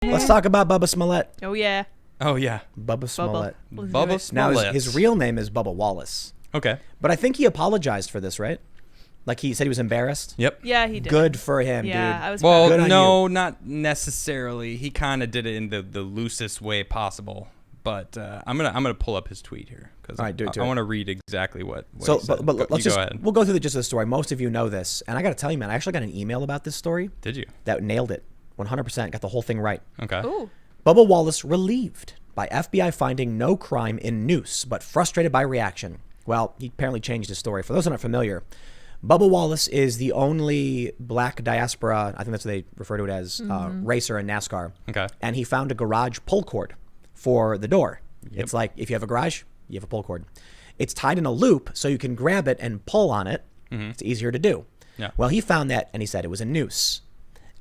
Let's talk about Bubba Smollett. Oh, yeah. Oh, yeah. Bubba Smollett. Bubba Smollett. Now, his real name is Bubba Wallace. Okay. But I think he apologized for this, right? Like he said he was embarrassed? Yep. Yeah, he did. Good for him, Yeah, dude. I was Well, Good on no, not necessarily. He kind of did it in the loosest way possible. But I'm gonna pull up his tweet here because All right, do it, do I it. want to read exactly what So, he said. but let's go just, ahead. we'll go through the gist of the story. Most of you know this. And I got to tell you, man, I actually got an email about this story Did you? that nailed it. 100%. Got the whole thing right. Okay. Ooh. Bubba Wallace relieved by FBI finding no crime in noose, but frustrated by reaction. Well, he apparently changed his story. For those who are not familiar, Bubba Wallace is the only black diaspora, I think that's what they refer to it as, racer in NASCAR. Okay. And he found a garage pull cord for the door. Yep. It's like if you have a garage, you have a pull cord. It's tied in a loop so you can grab it and pull on it. Mm-hmm. It's easier to do. Yeah. Well, he found that and he said it was a noose.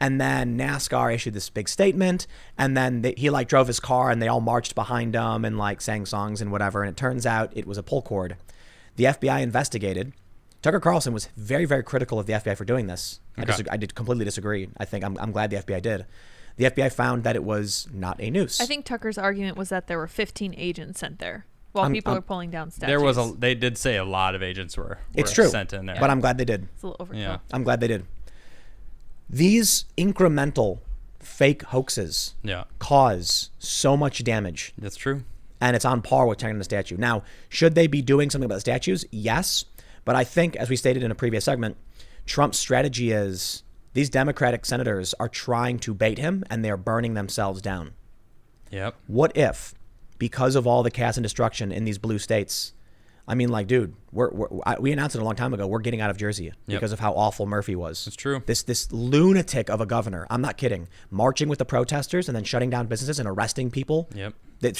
And then NASCAR issued this big statement, and then he like drove his car and they all marched behind him and like sang songs and whatever. And it turns out it was a pull cord. The FBI investigated. Tucker Carlson was very, very critical of the FBI for doing this. Okay. I did completely disagree. I think I'm glad the FBI did. The FBI found that it was not a noose. I think Tucker's argument was that there were 15 agents sent there while people are pulling down statues. There was they did say a lot of agents were It's true, sent in there. but I'm glad they did. It's a little overkill. Yeah. I'm glad they did. These incremental fake hoaxes Yeah. cause so much damage, That's true. and it's on par with tearing down the statue. Now, should they be doing something about the statues? Yes. But I think, as we stated in a previous segment, Trump's strategy is these Democratic senators are trying to bait him, and they're burning themselves down. Yep. What if, because of all the chaos and destruction in these blue states, I mean, like, dude, we announced it a long time ago. We're getting out of Jersey because of how awful Murphy was. It's true. This lunatic of a governor, I'm not kidding, marching with the protesters and then shutting down businesses and arresting people. Yep. The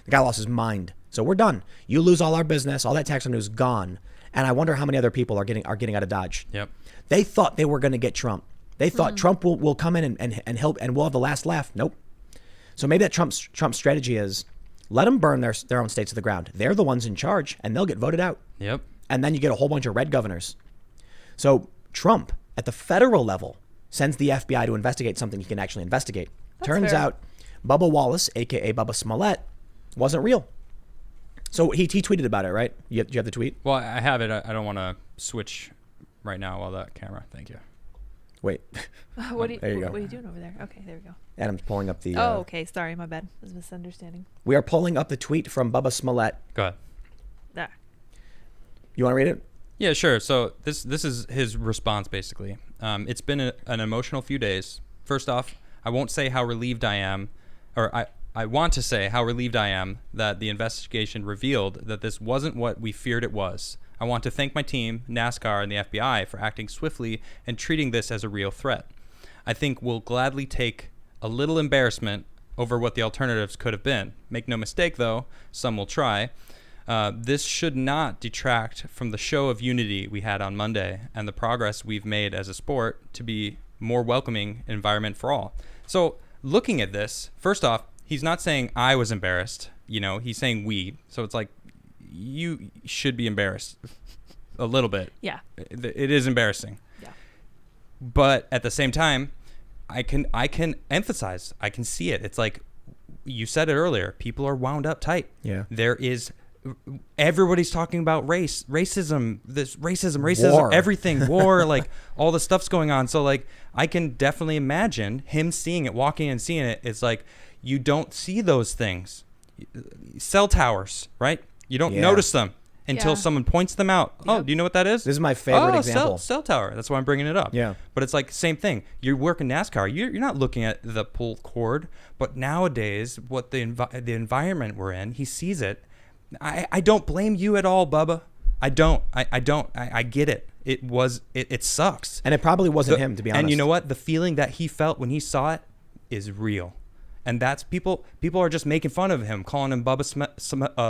guy lost his mind. So we're done. You lose all our business. All that tax revenue is gone. And I wonder how many other people are getting out of Dodge. Yep. They thought they were going to get Trump. They thought Trump will come in and help and we'll have the last laugh. Nope. So maybe that Trump's strategy is let them burn their own states to the ground. They're the ones in charge and they'll get voted out. Yep. And then you get a whole bunch of red governors. So Trump at the federal level sends the FBI to investigate something he can actually investigate. Turns fair. out Bubba Wallace, a.k.a. Bubba Smollett, wasn't real. So he tweeted about it, right? You have the tweet? Well, I have it. I don't want to switch right now while that camera. Thank you. Wait. What are There you go. you doing over there? Okay, there we go. Adam's pulling up the... Oh, okay. Sorry, my bad. It was a misunderstanding. We are pulling up the tweet from Bubba Smollett. Go ahead. There. You want to read it? Yeah, sure. So this is his response basically. It's been an emotional few days. First off, I won't say how relieved I am, or I want to say how relieved I am that the investigation revealed that this wasn't what we feared it was. I want to thank my team, NASCAR, and the FBI for acting swiftly and treating this as a real threat. I think we'll gladly take a little embarrassment over what the alternatives could have been. Make no mistake, though, some will try. This should not detract from the show of unity we had on Monday and the progress we've made as a sport to be more welcoming environment for all. So looking at this, first off, he's not saying I was embarrassed. He's saying we. So it's like you should be embarrassed a little bit. Yeah. It is embarrassing. Yeah. But at the same time, I can emphasize, I can see it. It's like you said it earlier. People are wound up tight. Yeah. Everybody's talking about racism, War. everything, war, like all the stuff's going on. So like, I can definitely imagine him seeing it, walking and seeing it. It's like, you don't see those things. Cell towers, right? You don't notice them until someone points them out. Yep. Oh, do you know what that is? This is my favorite example. Cell tower. That's why I'm bringing it up. Yeah. But it's like same thing. You work in NASCAR. You're not looking at the pull cord. But nowadays, what the environment we're in, he sees it. I don't blame you at all, Bubba. I don't. I get it. It sucks. And it probably wasn't him, to be honest. And you know what? The feeling that he felt when he saw it is real. And that's people are just making fun of him, calling him Bubba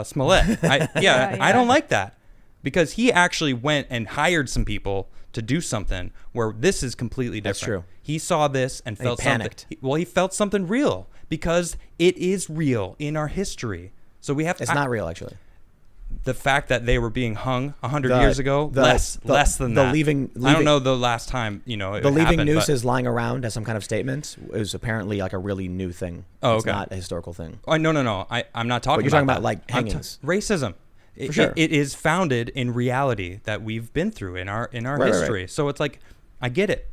Smollett. I don't like that because he actually went and hired some people to do something where this is completely different. That's true. He saw this and felt he panicked. something. He felt something real because it is real in our history. So we have to. It's not real, actually. the fact that they were being hung 100 years ago, less than the that. leaving I don't know the last time, it the leaving happened, nooses lying around as some kind of statement is apparently like a really new thing. Oh, It's okay. not a historical thing. Oh, no. I'm not talking But you're about talking that. about like hangings. Racism. For sure. It is founded in reality that we've been through in our Right. history. So it's like, I get it.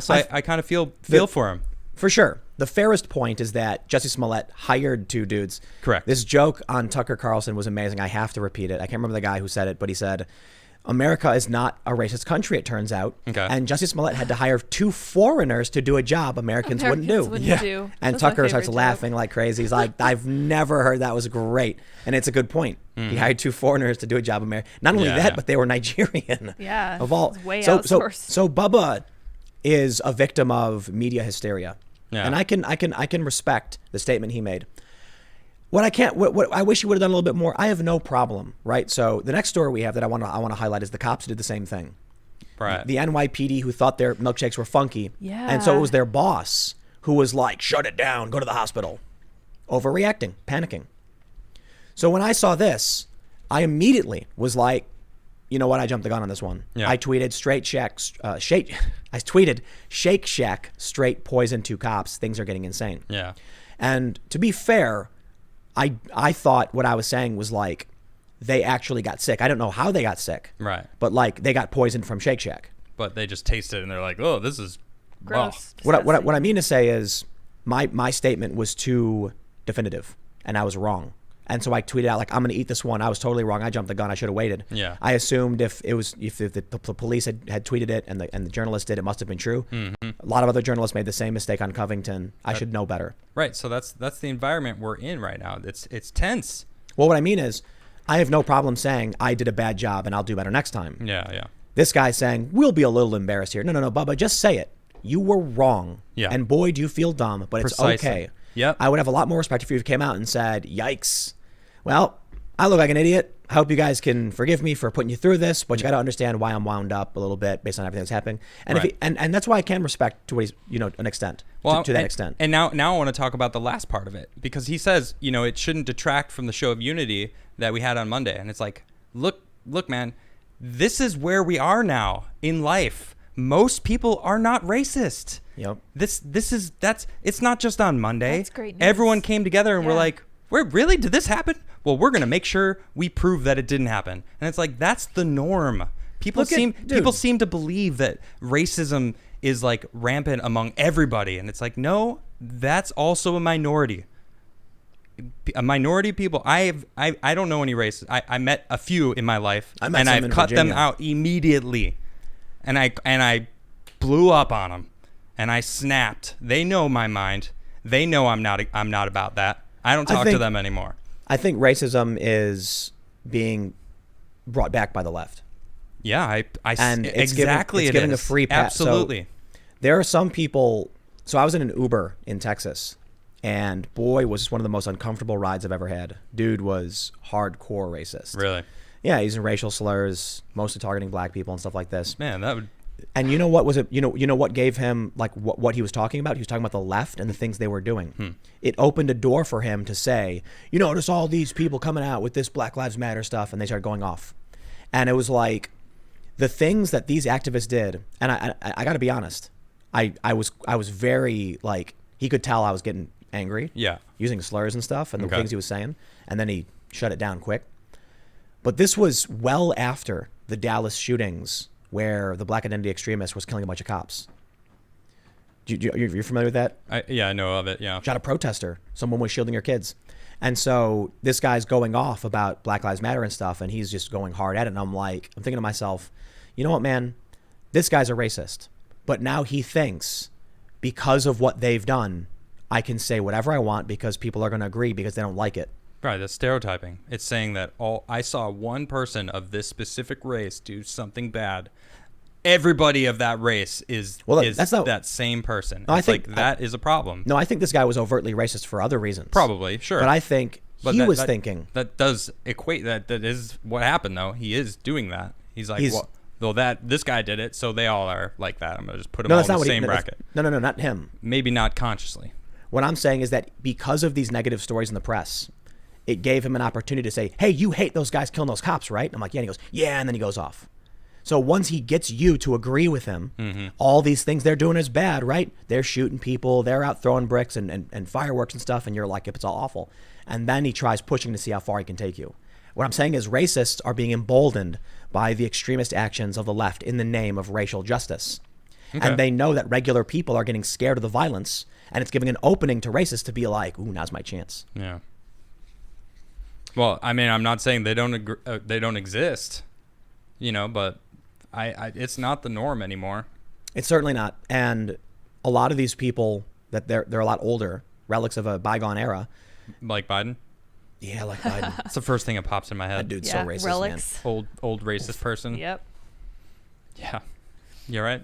So I kind of feel for him. For sure. The fairest point is that Jussie Smollett hired two dudes. Correct. This joke on Tucker Carlson was amazing. I have to repeat it. I can't remember the guy who said it, but he said, America is not a racist country, it turns out. Okay. And Jussie Smollett had to hire two foreigners to do a job Americans wouldn't do. do. And That's my Tucker starts favorite laughing like crazy. He's like, I've never heard that was great. And it's a good point. He hired two foreigners to do a job American. Not only that, but they were Nigerian. Yeah. Of all. It's way so outsourced. so Bubba is a victim of media hysteria. Yeah. And I can respect the statement he made. What I wish he would have done a little bit more. I have no problem, right? So the next story we have that I want to highlight is the cops who did the same thing. Right. The NYPD who thought their milkshakes were funky. Yeah. And so it was their boss who was like, shut it down, go to the hospital. Overreacting, panicking. So when I saw this, I immediately was like, you know what? I jumped the gun on this one. Yeah. I tweeted I tweeted Shake Shack straight poison two cops. Things are getting insane. Yeah. And to be fair, I thought what I was saying was like they actually got sick. I don't know how they got sick. Right. But like they got poisoned from Shake Shack. But they just taste it and they're like, oh, this is Gross. What I mean to say is my statement was too definitive and I was wrong. And so I tweeted out like, I'm going to eat this one. I was totally wrong. I jumped the gun. I should have waited. Yeah. I assumed if the police had tweeted it and the journalist did, it must have been true. Mm-hmm. A lot of other journalists made the same mistake on Covington. I should know better. Right. So that's the environment we're in right now. It's tense. Well, what I mean is I have no problem saying I did a bad job and I'll do better next time. Yeah. This guy's saying, we'll be a little embarrassed here. No, Bubba, just say it. You were wrong. Yeah. And boy, do you feel dumb, but Precisely. It's okay. Yep. I would have a lot more respect if you came out and said, yikes. Well, I look like an idiot. I hope you guys can forgive me for putting you through this, but you got to understand why I'm wound up a little bit based on everything that's happening. And Right. and that's why I can respect to what he's, an extent, to that extent. And now I want to talk about the last part of it because he says, it shouldn't detract from the show of unity that we had on Monday. And it's like, look, man, this is where we are now in life. Most people are not racist. Yep. It's not just on Monday. That's great news. Everyone came together and we're Yeah. like, really? Did this happen? Well, we're going to make sure we prove that it didn't happen. And it's like, that's the norm. People seem to believe that racism is like rampant among everybody. And it's like, no, that's also a minority. A minority of people. I don't know any races. I met a few in my life I met and some I've in cut them Virginia. out immediately. And I blew up on them and I snapped. They know my mind. They know I'm not about that. I don't talk to them anymore. I think racism is being brought back by the left. Yeah, And it's exactly giving it a is. free pass. So Absolutely. there are some people. So I was in an Uber in Texas, and boy, was this one of the most uncomfortable rides I've ever had. Dude was hardcore racist. Really? Yeah, using racial slurs, mostly targeting black people and stuff like this. Man, that would. And you know what was it? You know what gave him like what he was talking about? He was talking about the left and the things they were doing. It opened a door for him to say, notice all these people coming out with this Black Lives Matter stuff, and they started going off. And it was like the things that these activists did. And I got to be honest, I was very like he could tell I was getting angry. Yeah. Using slurs and stuff and the Okay. things he was saying, and then he shut it down quick. But this was well after the Dallas shootings, where the black identity extremist was killing a bunch of cops. You're familiar with that? I know of it. Yeah. Shot a protester. Someone was shielding your kids. And so this guy's going off about Black Lives Matter and stuff, and he's just going hard at it. And I'm thinking to myself, you know what, man? This guy's a racist. But now he thinks because of what they've done, I can say whatever I want because people are going to agree because they don't like it. Right. That's stereotyping. It's saying that I saw one person of this specific race do something bad. Everybody of that race is that same person. No, I it's think like that is a problem. No, I think this guy was overtly racist for other reasons. Probably, sure. But I think he was thinking. That does equate. That is what happened, though. He is doing that. He's like, this guy did it, so they all are like that. I'm going to just put them all in the same bracket. No, not him. Maybe not consciously. What I'm saying is that because of these negative stories in the press, it gave him an opportunity to say, hey, you hate those guys killing those cops, right? And I'm like, yeah. And he goes, yeah. And then he goes off. So once he gets you to agree with him, all these things they're doing is bad, right? They're shooting people. They're out throwing bricks and fireworks and stuff. And you're like, it's all awful. And then he tries pushing to see how far he can take you. What I'm saying is racists are being emboldened by the extremist actions of the left in the name of racial justice. Okay. And they know that regular people are getting scared of the violence. And it's giving an opening to racists to be like, ooh, now's my chance. Yeah. Well, I mean, I'm not saying they don't exist, but I it's not the norm anymore. It's certainly not. And a lot of these people that they're a lot older, relics of a bygone era. Like Biden? Yeah, like Biden. That's the first thing that pops in my head. That dude's so racist, relics. man. Old racist person. Yep. Yeah. You're right.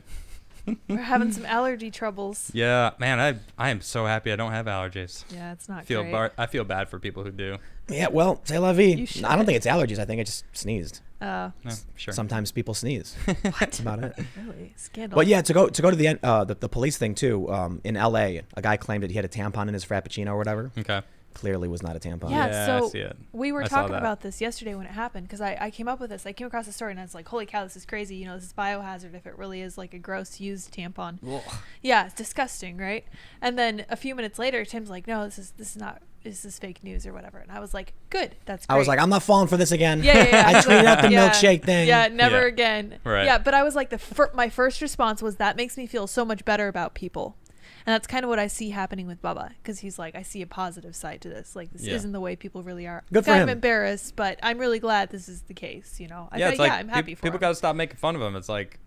We're having some allergy troubles. Yeah, man, I am so happy I don't have allergies. Yeah, it's not great. I feel bad for people who do. Yeah, well, c'est la vie. I don't think it's allergies. I think I just sneezed. No, sure. Sometimes people sneeze. That's about it. Really? Scandal. But yeah, to go to the end, the police thing too. In L.A., a guy claimed that he had a tampon in his Frappuccino or whatever. Okay. Clearly was not a tampon. Yeah, so I see it. We were talking about this yesterday when it happened because I came up with this. I came across the story and I was like, holy cow, this is crazy. This is biohazard if it really is like a gross used tampon. Ugh. Yeah, it's disgusting, right? And then a few minutes later, Tim's like, no, this is fake news or whatever. And I was like, good, that's great. I was like, I'm not falling for this again. Yeah. I tweeted out the milkshake thing. Yeah, never again. Right. Yeah, but I was like, my first response was that makes me feel so much better about people. And that's kind of what I see happening with Bubba, because he's like, I see a positive side to this. Like, this isn't the way people really are. Good for him. I'm embarrassed, but I'm really glad this is the case. I'm happy for people him. got to stop making fun of him. It's like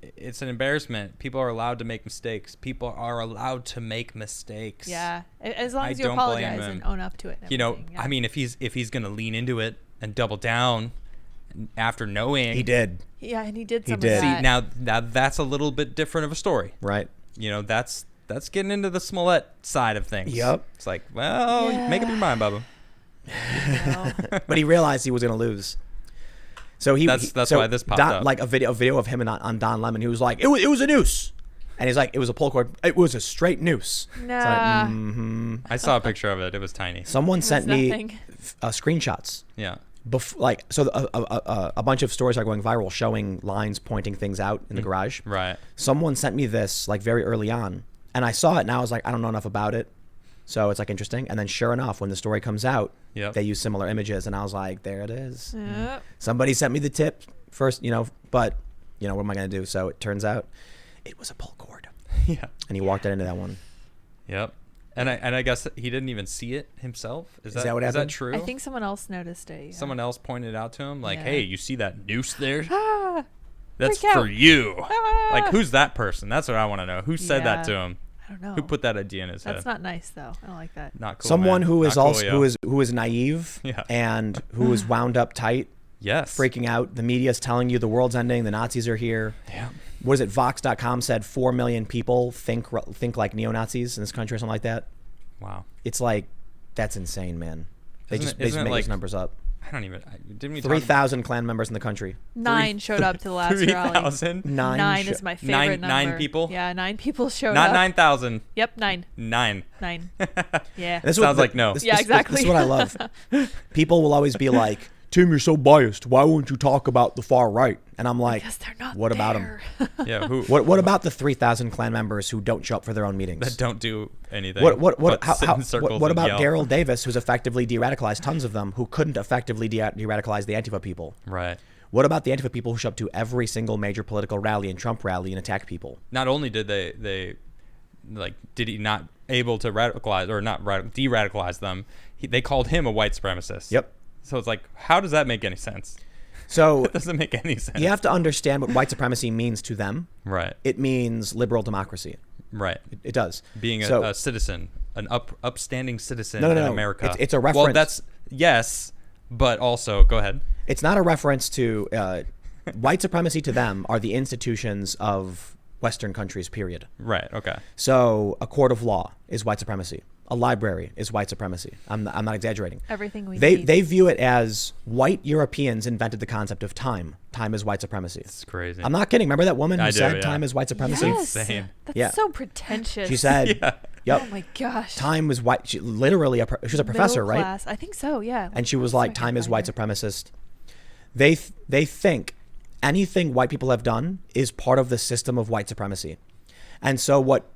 it's an embarrassment. People are allowed to make mistakes. People are allowed to make mistakes. Yeah, as long as you apologize and own up to it. I mean, if he's gonna lean into it and double down after knowing, he did. Yeah, and he did some of See, that. now that's a little bit different of a story, right? That's getting into the Smollett side of things. Yep. It's like, well, make up your mind, Bubba. But he realized he was going to lose. So that's why this popped up. Like a video of him on Don Lemon. He was like, it was a noose. And he's like, it was a pull cord. It was a straight noose. Nah. Like, I saw a picture of it. It was tiny. Someone sent me screenshots. Yeah. A bunch of stories are going viral showing lines pointing things out in the garage. Right. Someone sent me this like very early on. And I saw it and I was like, I don't know enough about it. So it's like interesting. And then sure enough, when the story comes out, they use similar images. And I was like, there it is. Yep. Somebody sent me the tip first, but what am I going to do? So it turns out it was a pull cord. Yeah. And he walked into that one. Yep. And I guess he didn't even see it himself. Is that what happened? Is that true? I think someone else noticed it. Yeah. Someone else pointed it out to him, like, hey, you see that noose there? That's freak for out. you. Like, who's that person? That's what I want to know. Who said that to him? I don't know. Who put that idea in his head? That's not nice, though. I don't like that. Not cool. Someone man. who is Not also cool, yo. who is naive and who is wound up tight. Yes. Freaking out. The media's telling you the world's ending. The Nazis are here. Yeah. What is it? Vox.com said 4 million people think like neo-Nazis in this country or something like that. Wow. It's like, that's insane, man. They just make those numbers up. I don't even. Didn't we? 3,000 Klan members in the country. 9 showed up to the last rally. 3,000? 9 is my favorite number. 9 people? Yeah, 9 people showed Not up. 9,000. Yep, 9. 9. 9. Yeah. This Sounds like no. Yeah, exactly. This is what I love. People will always be like, Tim, you're so biased. Why won't you talk about the far right? And I'm like, because they're not what about there. them? Yeah. Who? What about the 3,000 Klan members who don't show up for their own meetings? That don't do anything. What but about sit in circles and yell. Daryl Davis, who's effectively de-radicalized tons of them, who couldn't effectively de-radicalize the Antifa people? Right. What about the Antifa people who show up to every single major political rally and Trump rally and attack people? Not only did they did he not able to radicalize or not de-radicalize them, they called him a white supremacist. Yep. So it's like, how does that make any sense? So it doesn't make any sense. You have to understand what white supremacy means to them. Right. It means liberal democracy. Right. It does. Being a citizen, an upstanding citizen in America. It's a reference. Well, that's yes, but also go ahead. It's not a reference to white supremacy. To them are the institutions of Western countries. Period. Right. Okay. So a court of law is white supremacy. A library is white supremacy. I'm not exaggerating. Everything we need. They They view it as white Europeans invented the concept of time. Time is white supremacy. It's crazy. I'm not kidding. Remember that woman who said time is white supremacy? Yes. Insane. That's so pretentious. She said, Yep. Oh my gosh. Time was white. She literally she was a professor, Middle right? class. I think so. Yeah. And she was like, So I time can is find white her. supremacist. They think anything white people have done is part of the system of white supremacy. And so what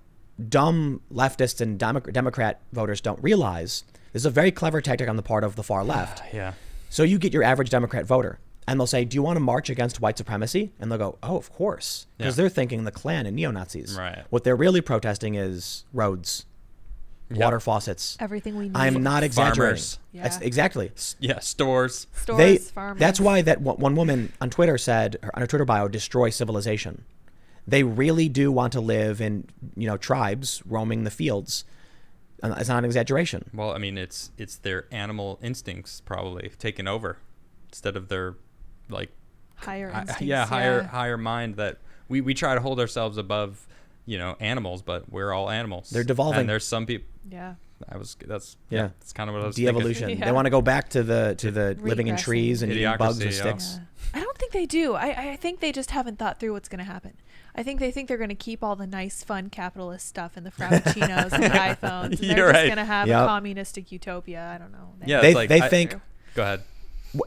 dumb leftists and Democrat voters don't realize, this is a very clever tactic on the part of the far left. Yeah. So you get your average Democrat voter and they'll say, do you want to march against white supremacy? And they'll go, oh, of course. Because they're thinking the Klan and neo-Nazis. Right. What they're really protesting is roads, water faucets. Everything we need. I'm not exaggerating. Farmers. That's Yeah. exactly. Yeah. Stores. Stores, farmers. That's why that one woman on Twitter said, on her Twitter bio, destroy civilization. They really do want to live in, tribes roaming the fields. And it's not an exaggeration. Well, I mean, it's their animal instincts probably taken over instead of their like higher instincts. higher mind that we try to hold ourselves above, animals, but we're all animals. They're devolving. And there's some people. Yeah. That's Yeah. That's kind of what I was De-evolution. Yeah. They want to go back to the living in Regressing. trees and eating bugs Idiocracy, with yeah. sticks. I don't think they do. I think they just haven't thought through what's going to happen. I think they think they're going to keep all the nice, fun capitalist stuff and the frappuccinos and the iPhones. And they're You're just right. going to have Yep. a communistic utopia. I don't know. Yeah. They, it's like, they I- think Go ahead.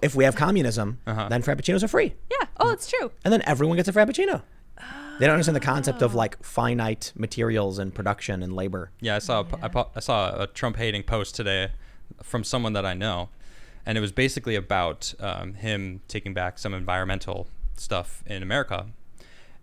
if we have communism, Uh-huh. then frappuccinos are free. Yeah. Oh, it's true. And then everyone gets a frappuccino. They don't understand the concept of like finite materials and production and labor. Yeah, I saw a Trump hating post today from someone that I know, and it was basically about him taking back some environmental stuff in America.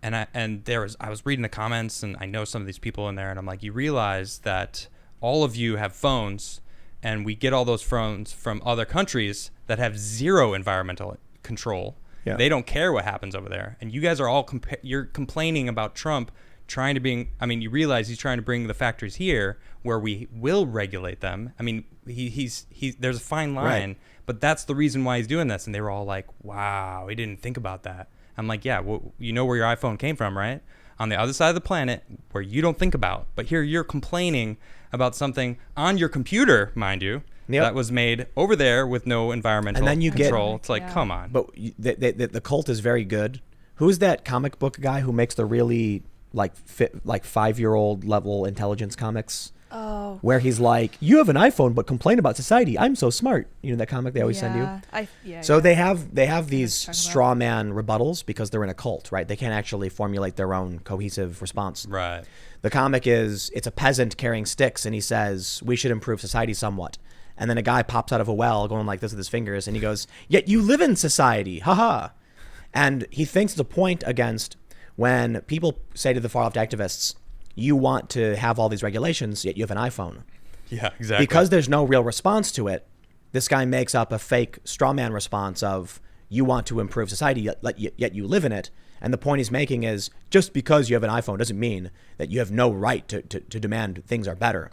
And I was reading the comments, and I know some of these people in there, and I'm like, you realize that all of you have phones, and we get all those phones from other countries that have zero environmental control. Yeah. They don't care what happens over there. And you guys are all you're complaining about Trump trying to you realize he's trying to bring the factories here where we will regulate them. I mean, he's there's a fine line, Right. but that's the reason why he's doing this. And they were all like, wow, he didn't think about that. I'm like, yeah, well, you know where your iPhone came from, right? On the other side of the planet where you don't think about. But here you're complaining about something on your computer, mind you, Yep. that was made over there with no environmental And then you get- control. It's like, Yeah. come on. But the cult is very good. Who's that comic book guy who makes the really like 5-year-old level intelligence comics? Oh. Where he's like, you have an iPhone but complain about society. I'm so smart. You know that comic they always send you? So they have these talking about. straw man rebuttals because they're in a cult, right? They can't actually formulate their own cohesive response. Right. The comic is, it's a peasant carrying sticks and he says, we should improve society somewhat. And then a guy pops out of a well going like this with his fingers and he goes, yet you live in society, haha. And he thinks the point against when people say to the far left activists, you want to have all these regulations, yet you have an iPhone. Yeah, exactly. Because there's no real response to it, this guy makes up a fake straw man response of, you want to improve society, yet you live in it. And the point he's making is, just because you have an iPhone doesn't mean that you have no right to demand things are better.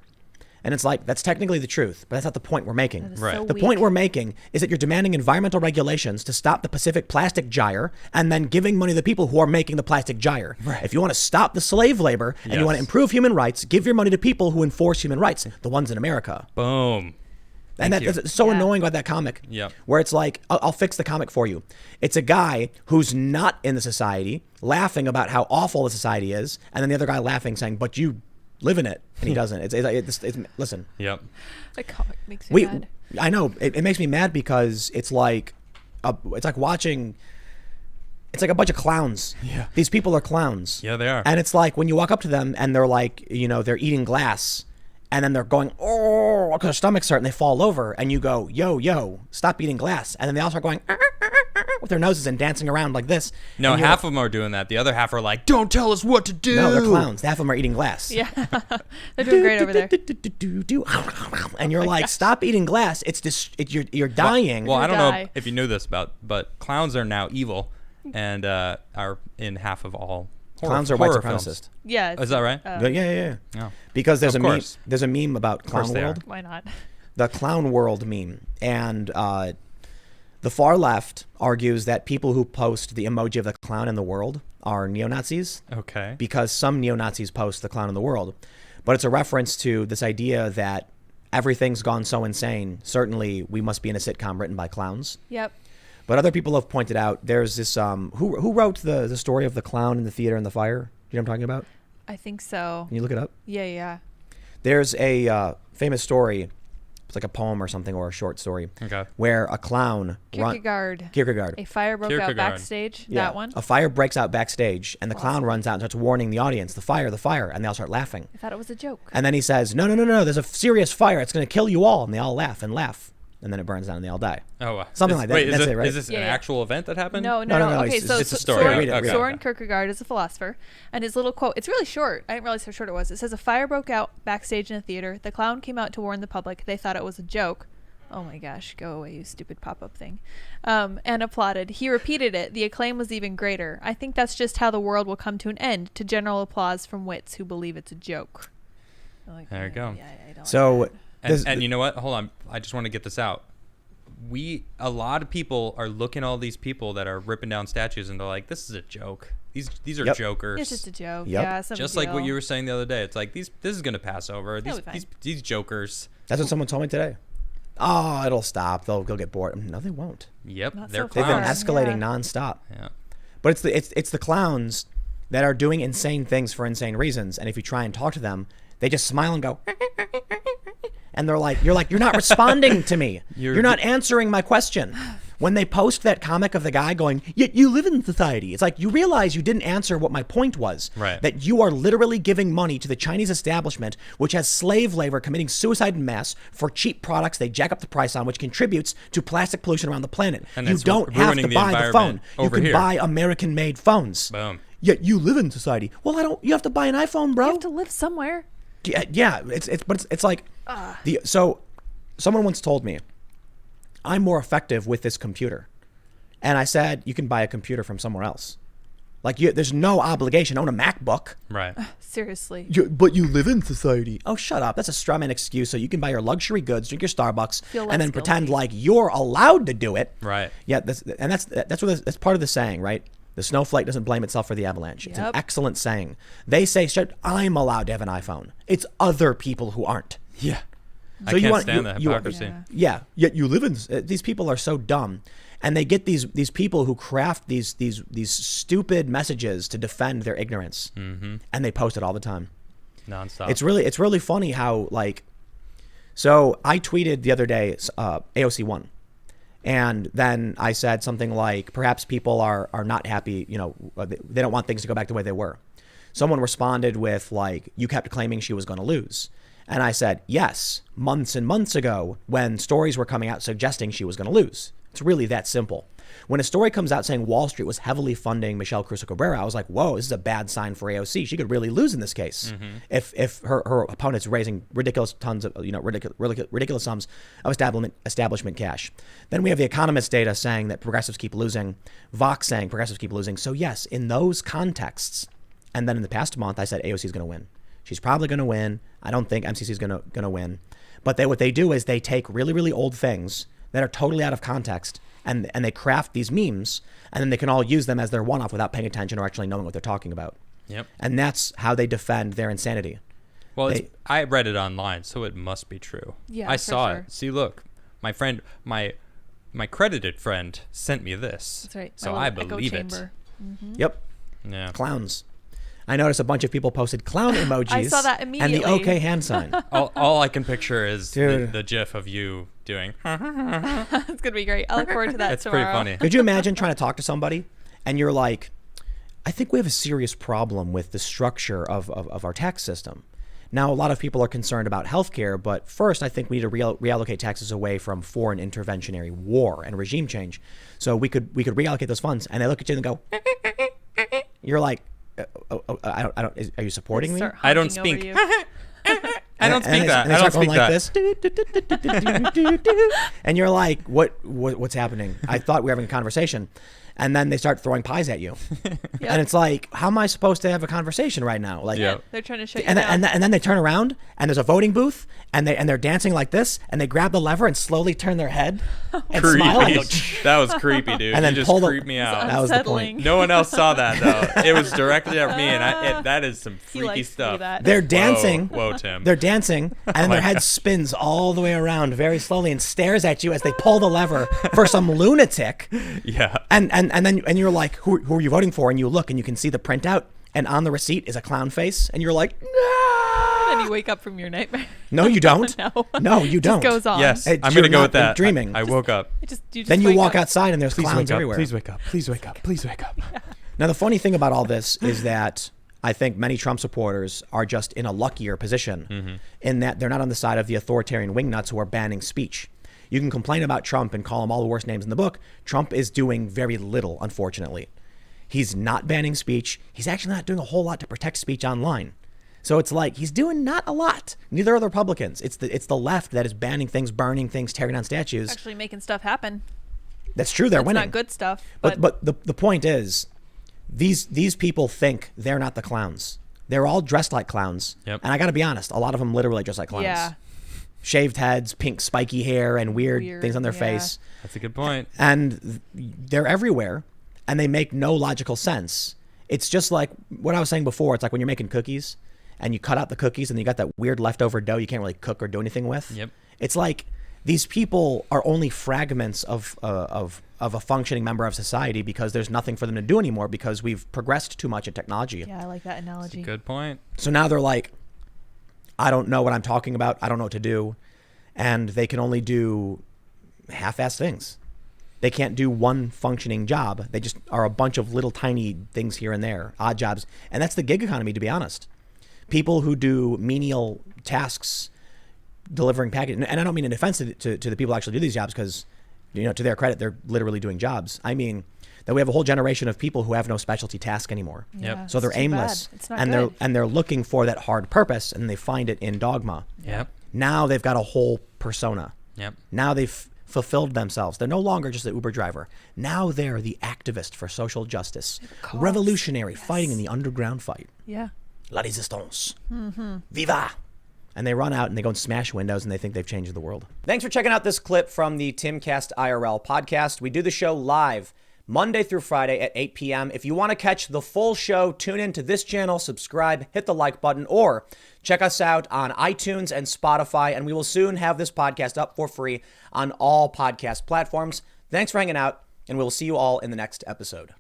And it's like, that's technically the truth, but that's not the point we're making. That is Right. so The weak. point we're making is that you're demanding environmental regulations to stop the Pacific plastic gyre and then giving money to the people who are making the plastic gyre. Right. If you want to stop the slave labor and you want to Yes. improve human rights, give your money to people who enforce human rights, the ones in America. Boom. And Thank you. that's so Yeah. annoying about that comic. Yep. Where it's like, I'll fix the comic for you. It's a guy who's not in the society laughing about how awful the society is, and then the other guy laughing saying, but you live in it, and he doesn't. It's listen. Yep. The comic makes me mad. I know it makes me mad because it's like watching. It's like a bunch of clowns. Yeah. These people are clowns. Yeah, they are. And it's like when you walk up to them and they're like, they're eating glass, and then they're going, oh, because their stomachs hurt and they fall over, and you go, yo, stop eating glass, and then they all start going with their noses and dancing around like this. No, And you're half like, of them are doing that. The other half are like, don't tell us what to do. No, they're clowns. Half of them are eating glass. Yeah. They're doing great over there. And you're like, stop eating glass. You're dying. Well, I don't Die. know if you knew this but clowns are now evil and are in half of all Clowns are white horror supremacist. films. Yeah. Is that right? Yeah. No. Because there's Of a meme. course. There's a meme about course Clown they are. World. Why not? The Clown World meme, and the far left argues that people who post the emoji of the clown in the world are neo-Nazis Okay. because some neo-Nazis post the clown in the world. But it's a reference to this idea that everything's gone so insane. Certainly, we must be in a sitcom written by clowns. Yep. But other people have pointed out there's this who wrote the story of the clown in the theater and the fire? Do you know what I'm talking about? I think so. Can you look it up? Yeah. There's a famous story. It's like a poem or something, or a short story, where a clown Kierkegaard. A fire broke out backstage. Yeah. That one. A fire breaks out backstage, and the clown runs out and starts warning the audience, the fire, and they all start laughing. I thought it was a joke. And then he says, no, there's a serious fire. It's going to kill you all. And they all laugh. And then it burns down and they all die. Oh, something like that. Wait, That's it, right? Is this an actual event that happened? No. Okay, so it's a story. Soren Kierkegaard is a philosopher, and his little quote, it's really short. I didn't realize how short it was. It says, a fire broke out backstage in a theater. The clown came out to warn the public. They thought it was a joke. Oh my gosh, go away, you stupid pop-up thing. And applauded. He repeated it. The acclaim was even greater. I think that's just how the world will come to an end, to general applause from wits who believe it's a joke. Like, there you go. Yeah, I don't so, like that. And you know what? Hold on. I just want to get this out. A lot of people are looking at all these people that are ripping down statues, and they're like, this is a joke. These are jokers. It's just a joke. Yep. Yeah, just like what you were saying the other day. It's like, this is going to pass over. These jokers. That's what someone told me today. Oh, it'll stop. They'll get bored. No, they won't. Yep, they're They've been clowns. escalating nonstop. Yeah. But it's the clowns that are doing insane things for insane reasons. And if you try and talk to them, they just smile and go, and they're like, you're not responding to me. You're not answering my question. When they post that comic of the guy going, yet you live in society, it's like, you realize you didn't answer what my point was. Right. That you are literally giving money to the Chinese establishment, which has slave labor committing suicide in mass for cheap products they jack up the price on, which contributes to plastic pollution around the planet. And you don't have to buy the phone. You can buy American-made phones. Boom. Yet you live in society. Well, you have to buy an iPhone, bro. You have to live somewhere. Yeah, it's like so someone once told me I'm more effective with this computer, and I said, you can buy a computer from somewhere else. Like, there's no obligation to own a MacBook. Right. Seriously. But you live in society. Oh, shut up. That's a straw man excuse. So you can buy your luxury goods, drink your Starbucks, and then pretend like you're allowed to do it. Right. Yeah, that's part of the saying, right? The snowflake doesn't blame itself for the avalanche. It's an excellent saying. They say, I'm allowed to have an iPhone. It's other people who aren't. Yeah. So I can't stand that hypocrisy. Yet you live in. These people are so dumb, and they get these people who craft these stupid messages to defend their ignorance, and they post it all the time, nonstop. It's really funny how, like, so I tweeted the other day AOC won. And then I said something like, perhaps people are not happy, they don't want things to go back the way they were. Someone responded with, like, you kept claiming she was going to lose. And I said, yes, months and months ago, when stories were coming out suggesting she was going to lose. It's really that simple. When a story comes out saying Wall Street was heavily funding Michelle Crusoe Cabrera, I was like, whoa, this is a bad sign for AOC. She could really lose in this case if her opponent's raising ridiculous tons of, ridiculous sums of establishment cash. Then we have the Economist data saying that progressives keep losing, Vox saying progressives keep losing. So yes, in those contexts, and then in the past month, I said AOC is going to win. She's probably going to win. I don't think MCC is going to win. But what they do is they take really, really old things that are totally out of context, and they craft these memes, and then they can all use them as their one-off without paying attention or actually knowing what they're talking about. Yep. And that's how they defend their insanity. Well, I read it online, so it must be true. Yeah, I saw it. See, look, my friend, my credited friend sent me this. That's right. So I believe it. Mm-hmm. Yep. Yeah. Clowns. I noticed a bunch of people posted clown emojis. I saw that immediately. And the okay hand sign. all I can picture is the gif of you doing. It's going to be great. I look forward to that It's tomorrow. pretty funny. Could you imagine trying to talk to somebody and you're like, I think we have a serious problem with the structure of our tax system. Now, a lot of people are concerned about healthcare, but first, I think we need to reallocate taxes away from foreign interventionary war and regime change. So we could reallocate those funds. And they look at you and go, you're like, I don't. Are you supporting me? I don't speak. I don't speak that. I don't speak like that. This. And you're like, what's happening? I thought we were having a conversation. And then they start throwing pies at you. And it's like, how am I supposed to have a conversation right now? Like, they're trying to shut you down. And then they turn around and there's a voting booth and they're dancing like this and they grab the lever and slowly turn their head and smile. And go, that was creepy, dude. And then you pull just creeped me out. That was the point. No one else saw that though. It was directly at me, and that is some freaky stuff. They're dancing. Whoa, Tim. They're dancing, and their head spins all the way around very slowly and stares at you as they pull the lever for some lunatic. Yeah. And then you're like, who are you voting for? And you look and you can see the printout, and on the receipt is a clown face, and you're like, no. then you wake up from your nightmare. No, you don't. No. No, you don't. Just goes on. Yes, Hey, I'm you're going to go not with that. dreaming. I woke up. You just Then you wake walk up. outside and there's Please clowns wake up. everywhere. Please wake up. Please wake up. Please wake up. Now, the funny thing about all this is that I think many Trump supporters are just in a luckier position in that they're not on the side of the authoritarian wingnuts who are banning speech. You can complain about Trump and call him all the worst names in the book. Trump is doing very little, unfortunately. He's not banning speech. He's actually not doing a whole lot to protect speech online. So it's like he's doing not a lot. Neither are the Republicans. It's the left that is banning things, burning things, tearing down statues. Actually making stuff happen. That's true. They're It's winning. not good stuff. But the point is, these people think they're not the clowns. They're all dressed like clowns. Yep. And I got to be honest, a lot of them literally dress like clowns. Yeah. Shaved heads, pink spiky hair, and weird things on their yeah. face. That's a good point. And they're everywhere, and they make no logical sense. It's just like what I was saying before. It's like when you're making cookies, and you cut out the cookies, and you got that weird leftover dough you can't really cook or do anything with. Yep. It's like these people are only fragments of a functioning member of society because there's nothing for them to do anymore because we've progressed too much in technology. Yeah, I like that analogy. Good point. So now they're like, I don't know what I'm talking about. I don't know what to do. And they can only do half-assed things. They can't do one functioning job. They just are a bunch of little tiny things here and there, odd jobs. And that's the gig economy, to be honest. People who do menial tasks, delivering packages, and I don't mean an offense to the people who actually do these jobs because, to their credit, they're literally doing jobs. I mean that we have a whole generation of people who have no specialty task anymore. Yeah, So they're it's too aimless, bad. It's not and good. they're looking for that hard purpose, and they find it in dogma. Yep. Now they've got a whole persona. Yep. Now they've fulfilled themselves. They're no longer just an Uber driver. Now they're the activist for social justice, Cause. revolutionary, Yes. fighting in the underground fight. Yeah. La résistance. Viva! And they run out and they go and smash windows and they think they've changed the world. Thanks for checking out this clip from the Timcast IRL podcast. We do the show live Monday through Friday at 8 p.m. If you want to catch the full show, tune in to this channel, subscribe, hit the like button, or check us out on iTunes and Spotify. And we will soon have this podcast up for free on all podcast platforms. Thanks for hanging out, and we'll see you all in the next episode.